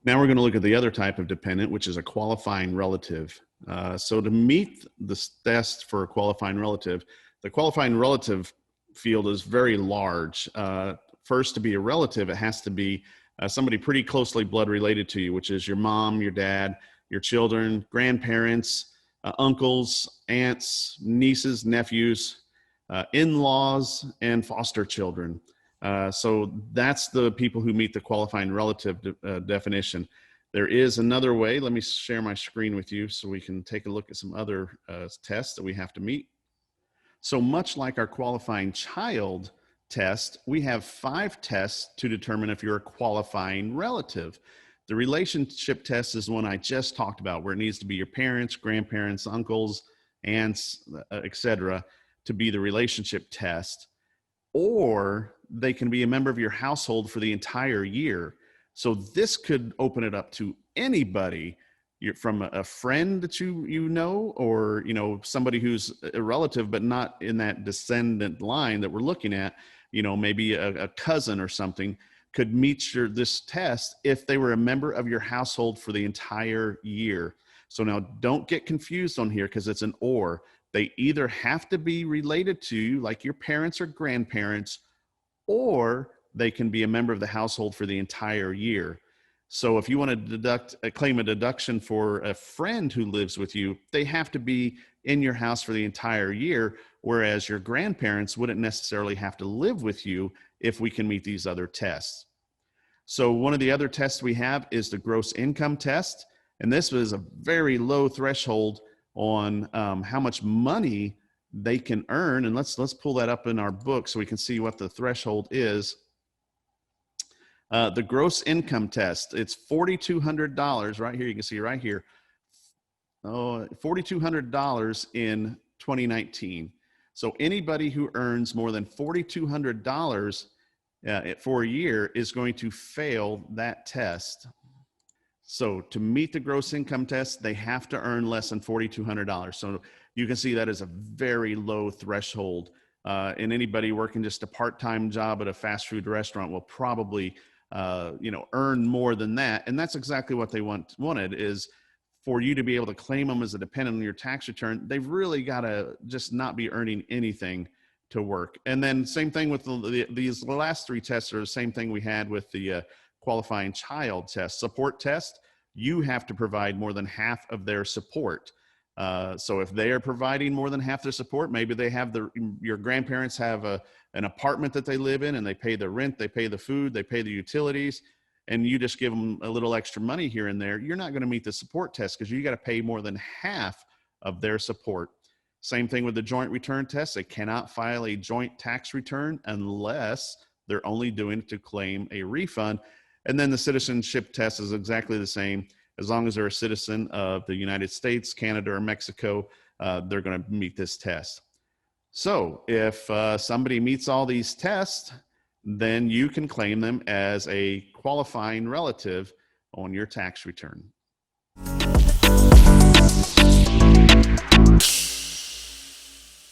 Now we're going to look at the other type of dependent, which is a qualifying relative. So to meet the test for a qualifying relative, the qualifying relative field is very large. First, to be a relative, it has to be somebody pretty closely blood related to you, which is your mom, your dad, your children, grandparents, uncles, aunts, nieces, nephews, in-laws, and foster children. So that's the people who meet the qualifying relative definition. There is another way. Let me share my screen with you so we can take a look at some other tests that we have to meet. So much like our qualifying child test, we have 5 tests to determine if you're a qualifying relative. The relationship test is the one I just talked about, where it needs to be your parents, grandparents, uncles, aunts, etc., to be the relationship test. Or they can be a member of your household for the entire year. So this could open it up to anybody. You're from a friend that you know, or somebody who's a relative but not in that descendant line that we're looking at. Maybe a cousin or something could meet this test if they were a member of your household for the entire year. So now don't get confused on here, because it's an or. They either have to be related to you, like your parents or grandparents, or they can be a member of the household for the entire year. So if you want to claim a deduction for a friend who lives with you, they have to be in your house for the entire year, whereas your grandparents wouldn't necessarily have to live with you if we can meet these other tests. So one of the other tests we have is the gross income test. And this was a very low threshold on how much money they can earn. And let's pull that up in our book so we can see what the threshold is. The gross income test, it's $4,200 right here. You can see right here, $4,200 in 2019. So anybody who earns more than $4,200 for a year is going to fail that test. So to meet the gross income test, they have to earn less than $4,200. So you can see that is a very low threshold. And anybody working just a part-time job at a fast food restaurant will probably earn more than that. And that's exactly what they wanted, is for you to be able to claim them as a dependent on your tax return. They've really got to just not be earning anything to work. And then same thing with these last 3 tests are the same thing we had with the qualifying child test. Support test, you have to provide more than half of their support. So if they are providing more than half their support, maybe they have your grandparents have an apartment that they live in, and they pay the rent, they pay the food, they pay the utilities, and you just give them a little extra money here and there, you're not going to meet the support test, because you got to pay more than half of their support. Same thing with the joint return test. They cannot file a joint tax return unless they're only doing it to claim a refund. And then the citizenship test is exactly the same. As long as they're a citizen of the United States, Canada, or Mexico, they're going to meet this test. So if somebody meets all these tests, then you can claim them as a qualifying relative on your tax return.